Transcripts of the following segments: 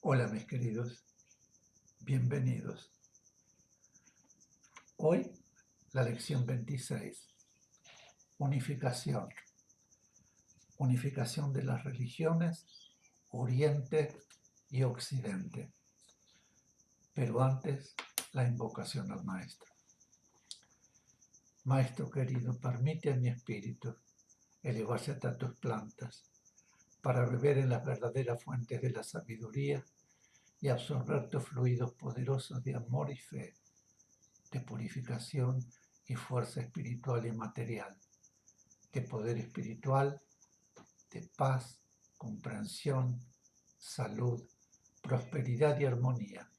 Hola mis queridos, bienvenidos. Hoy la lección 26, unificación. Unificación de las religiones, Oriente y Occidente. Pero antes, la invocación al Maestro. Maestro querido, permite a mi espíritu elevarse hasta tus plantas para beber en las verdaderas fuentes de la sabiduría y absorber tus fluidos poderosos de amor y fe, de purificación y fuerza espiritual y material, de poder espiritual, de paz, comprensión, salud, prosperidad y armonía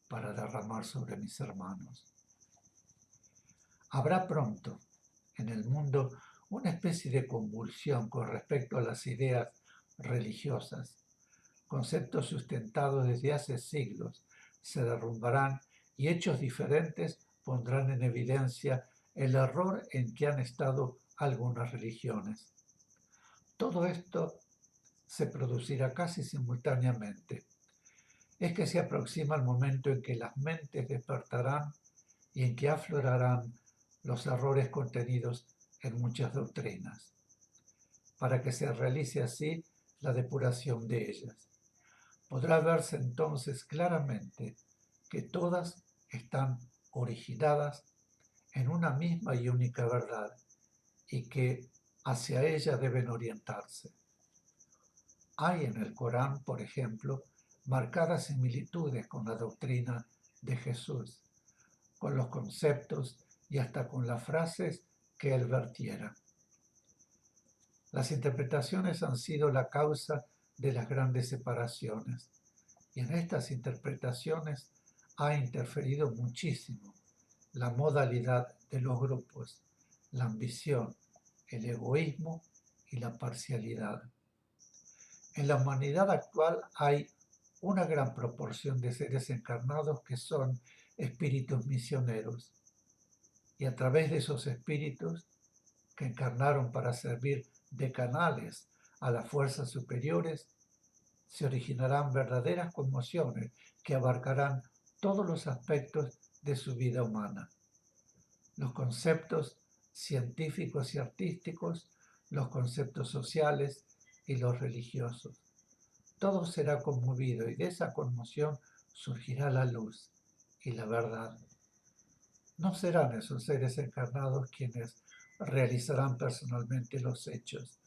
para derramar sobre mis hermanos. Habrá pronto en el mundo una especie de convulsión con respecto a las ideas religiosas. Conceptos sustentados desde hace siglos se derrumbarán y hechos diferentes pondrán en evidencia el error en que han estado algunas religiones. Todo esto se producirá casi simultáneamente. Es que se aproxima el momento en que las mentes despertarán y en que aflorarán los errores contenidos en muchas doctrinas, para que se realice así la depuración de ellas. Podrá verse entonces claramente que todas están originadas en una misma y única verdad y que hacia ella deben orientarse. Hay en el Corán, por ejemplo, marcadas similitudes con la doctrina de Jesús, con los conceptos y hasta con las frases que él vertiera. Las interpretaciones han sido la causa de las grandes separaciones, y en estas interpretaciones ha interferido muchísimo la modalidad de los grupos, la ambición, el egoísmo y la parcialidad. En la humanidad actual hay una gran proporción de seres encarnados que son espíritus misioneros, y a través de esos espíritus que encarnaron para servir de canales a las fuerzas superiores, se originarán verdaderas conmociones que abarcarán todos los aspectos de su vida humana. Los conceptos científicos y artísticos, los conceptos sociales y los religiosos. Todo será conmovido y de esa conmoción surgirá la luz y la verdad. No serán esos seres encarnados quienes realizarán personalmente los hechos,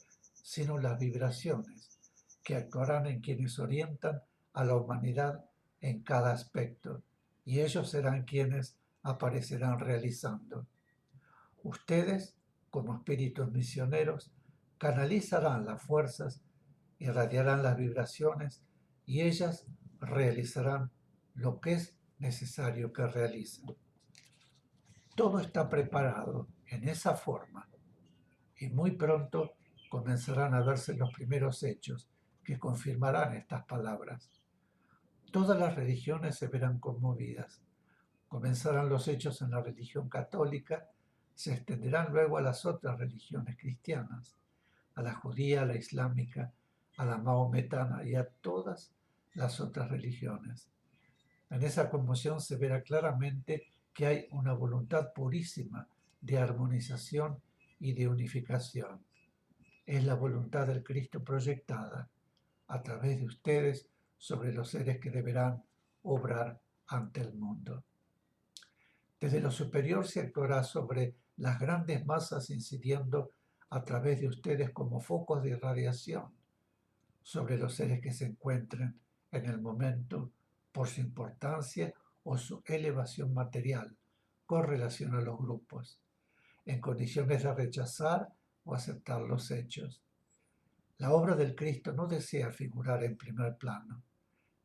sino las vibraciones que actuarán en quienes orientan a la humanidad en cada aspecto, y ellos serán quienes aparecerán realizando. Ustedes, como espíritus misioneros, canalizarán las fuerzas, irradiarán las vibraciones y ellas realizarán lo que es necesario que realicen. Todo está preparado en esa forma y muy pronto comenzarán a verse los primeros hechos que confirmarán estas palabras. Todas las religiones se verán conmovidas. Comenzarán los hechos en la religión católica, se extenderán luego a las otras religiones cristianas, a la judía, a la islámica, a la maometana y a todas las otras religiones. En esa conmoción se verá claramente que hay una voluntad purísima de armonización y de unificación. Es la voluntad del Cristo proyectada a través de ustedes sobre los seres que deberán obrar ante el mundo. Desde lo superior se actuará sobre las grandes masas incidiendo a través de ustedes como focos de irradiación sobre los seres que se encuentren en el momento por su importancia o su elevación material con relación a los grupos, en condiciones de rechazar o aceptar los hechos. La obra del Cristo no desea figurar en primer plano.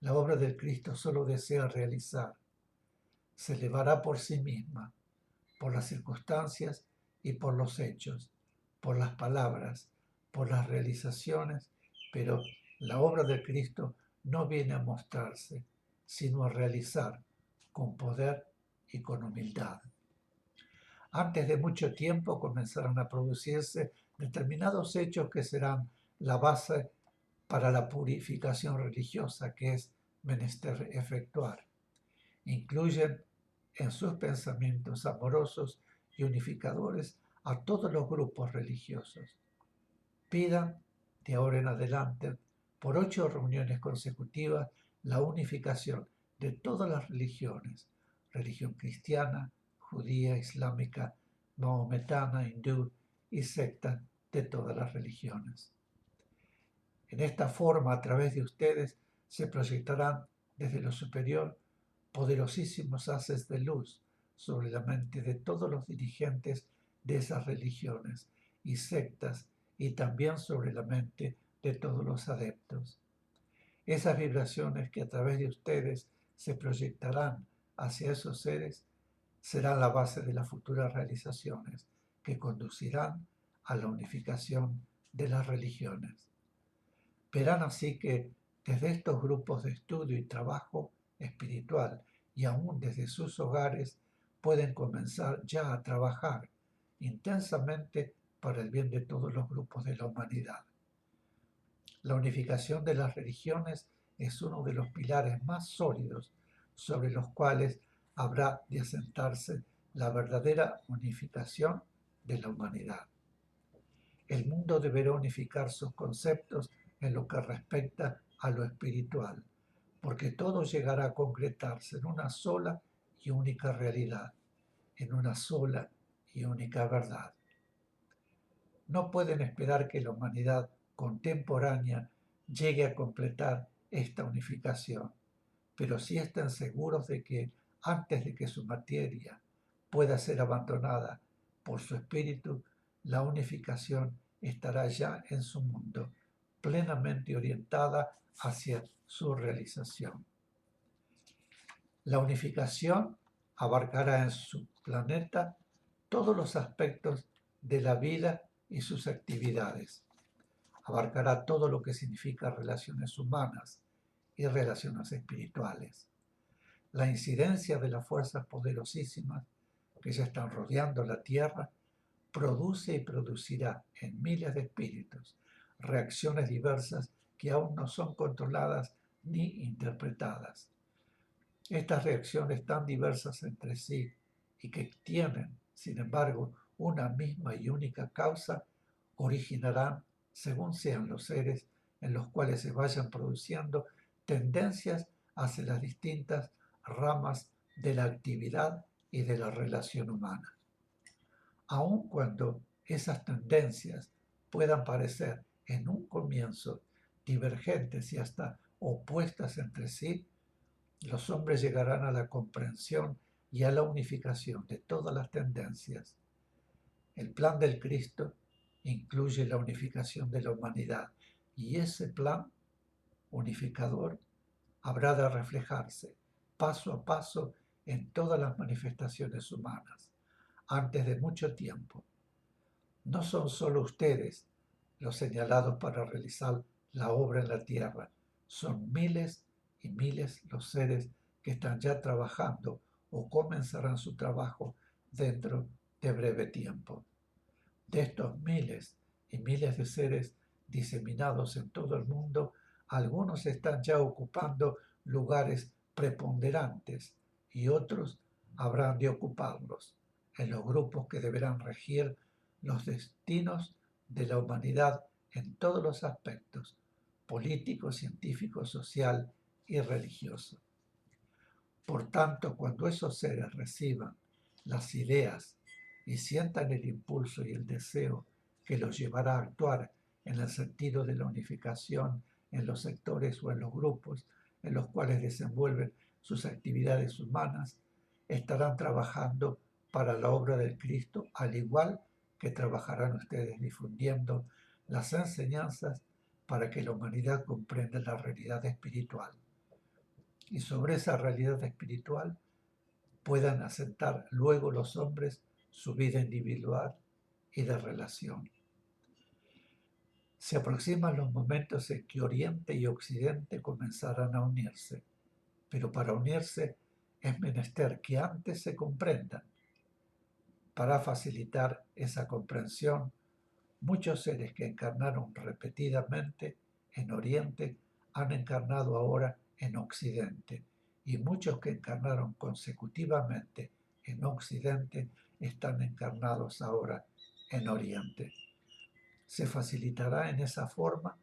La obra del Cristo solo desea realizar. Se elevará por sí misma, por las circunstancias y por los hechos, por las palabras, por las realizaciones, pero la obra de Cristo no viene a mostrarse, sino a realizar con poder y con humildad. Antes de mucho tiempo comenzarán a producirse determinados hechos que serán la base para la purificación religiosa, que es menester efectuar. Incluyen en sus pensamientos amorosos y unificadores a todos los grupos religiosos. Pidan de ahora en adelante, por 8 reuniones consecutivas, la unificación de todas las religiones, religión cristiana, judía, islámica, maometana, hindú y sectas de todas las religiones. En esta forma, a través de ustedes, se proyectarán desde lo superior poderosísimos haces de luz sobre la mente de todos los dirigentes de esas religiones y sectas y también sobre la mente de todos los adeptos. Esas vibraciones que a través de ustedes se proyectarán hacia esos seres serán la base de las futuras realizaciones que conducirán a la unificación de las religiones. Verán así que desde estos grupos de estudio y trabajo espiritual y aún desde sus hogares pueden comenzar ya a trabajar intensamente para el bien de todos los grupos de la humanidad. La unificación de las religiones es uno de los pilares más sólidos sobre los cuales habrá de asentarse la verdadera unificación de la humanidad. El mundo deberá unificar sus conceptos en lo que respecta a lo espiritual, porque todo llegará a concretarse en una sola y única realidad, en una sola y única verdad. No pueden esperar que la humanidad contemporánea llegue a completar esta unificación, pero sí están seguros de que antes de que su materia pueda ser abandonada por su espíritu, la unificación estará ya en su mundo, plenamente orientada hacia su realización. La unificación abarcará en su planeta todos los aspectos de la vida y sus actividades. Abarcará todo lo que significa relaciones humanas y relaciones espirituales. La incidencia de las fuerzas poderosísimas que ya están rodeando la Tierra produce y producirá en miles de espíritus reacciones diversas que aún no son controladas ni interpretadas. Estas reacciones tan diversas entre sí y que tienen, sin embargo, una misma y única causa, originarán, según sean los seres en los cuales se vayan produciendo, tendencias hacia las distintas ramas de la actividad y de la relación humana. Aun cuando esas tendencias puedan parecer en un comienzo divergentes y hasta opuestas entre sí, los hombres llegarán a la comprensión y a la unificación de todas las tendencias. El plan del Cristo incluye la unificación de la humanidad y ese plan unificador habrá de reflejarse paso a paso en todas las manifestaciones humanas, antes de mucho tiempo. No son solo ustedes los señalados para realizar la obra en la tierra, son miles y miles los seres que están ya trabajando o comenzarán su trabajo dentro de breve tiempo. De estos miles y miles de seres diseminados en todo el mundo, algunos están ya ocupando lugares preponderantes y otros habrán de ocuparlos en los grupos que deberán regir los destinos de la humanidad en todos los aspectos, político, científico, social y religioso. Por tanto, cuando esos seres reciban las ideas y sientan el impulso y el deseo que los llevará a actuar en el sentido de la unificación en los sectores o en los grupos en los cuales desenvuelven sus actividades humanas, estarán trabajando para la obra del Cristo, al igual que trabajarán ustedes difundiendo las enseñanzas para que la humanidad comprenda la realidad espiritual. Y sobre esa realidad espiritual puedan asentar luego los hombres su vida individual y de relación. Se aproximan los momentos en que Oriente y Occidente comenzarán a unirse, pero para unirse es menester que antes se comprendan. Para facilitar esa comprensión, muchos seres que encarnaron repetidamente en Oriente han encarnado ahora en Occidente, y muchos que encarnaron consecutivamente en Occidente están encarnados ahora en Oriente. Se facilitará en esa forma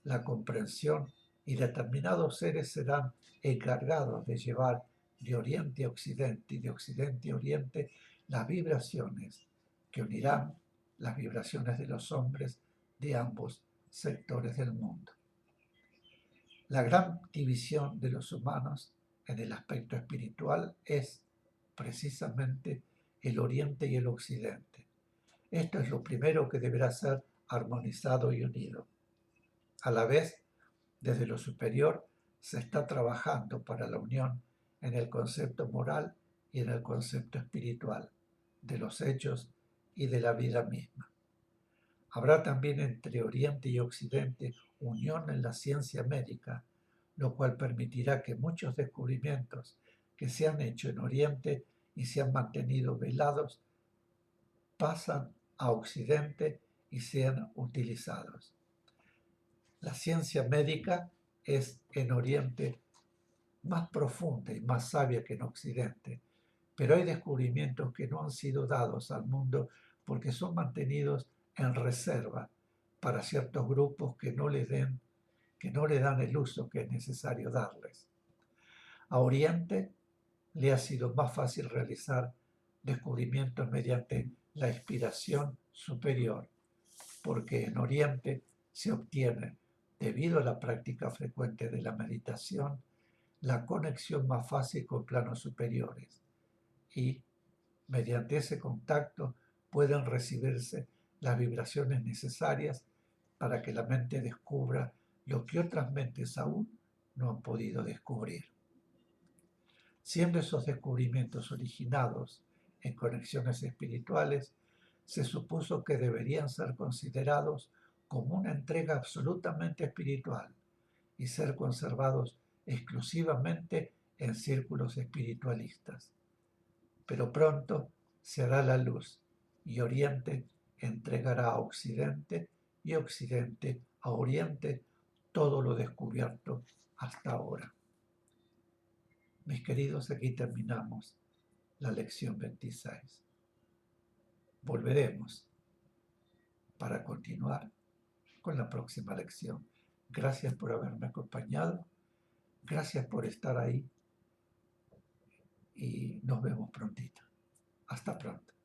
la comprensión y determinados seres serán encargados de llevar de Oriente a Occidente y de Occidente a Oriente las vibraciones que unirán las vibraciones de los hombres de ambos sectores del mundo. La gran división de los humanos en el aspecto espiritual es precisamente el Oriente y el Occidente. Esto es lo primero que deberá ser armonizado y unido. A la vez, desde lo superior se está trabajando para la unión en el concepto moral y en el concepto espiritual, de los hechos y de la vida misma. Habrá también entre Oriente y Occidente unión en la ciencia médica, lo cual permitirá que muchos descubrimientos que se han hecho en Oriente y se han mantenido velados pasan a Occidente y sean utilizados. La ciencia médica es en Oriente más profunda y más sabia que en Occidente, pero hay descubrimientos que no han sido dados al mundo porque son mantenidos en reserva para ciertos grupos que no le dan el uso que es necesario darles. A Oriente le ha sido más fácil realizar descubrimientos mediante la inspiración superior, porque en Oriente se obtiene, debido a la práctica frecuente de la meditación, la conexión más fácil con planos superiores y, mediante ese contacto, pueden recibirse las vibraciones necesarias para que la mente descubra lo que otras mentes aún no han podido descubrir. Siendo esos descubrimientos originados en conexiones espirituales, se supuso que deberían ser considerados como una entrega absolutamente espiritual y ser conservados exclusivamente en círculos espiritualistas. Pero pronto se hará la luz y Oriente entregará a Occidente y Occidente a Oriente todo lo descubierto hasta ahora. Mis queridos, aquí terminamos la lección 26. Volveremos para continuar con la próxima lección. Gracias por haberme acompañado, gracias por estar ahí y nos vemos prontito. Hasta pronto.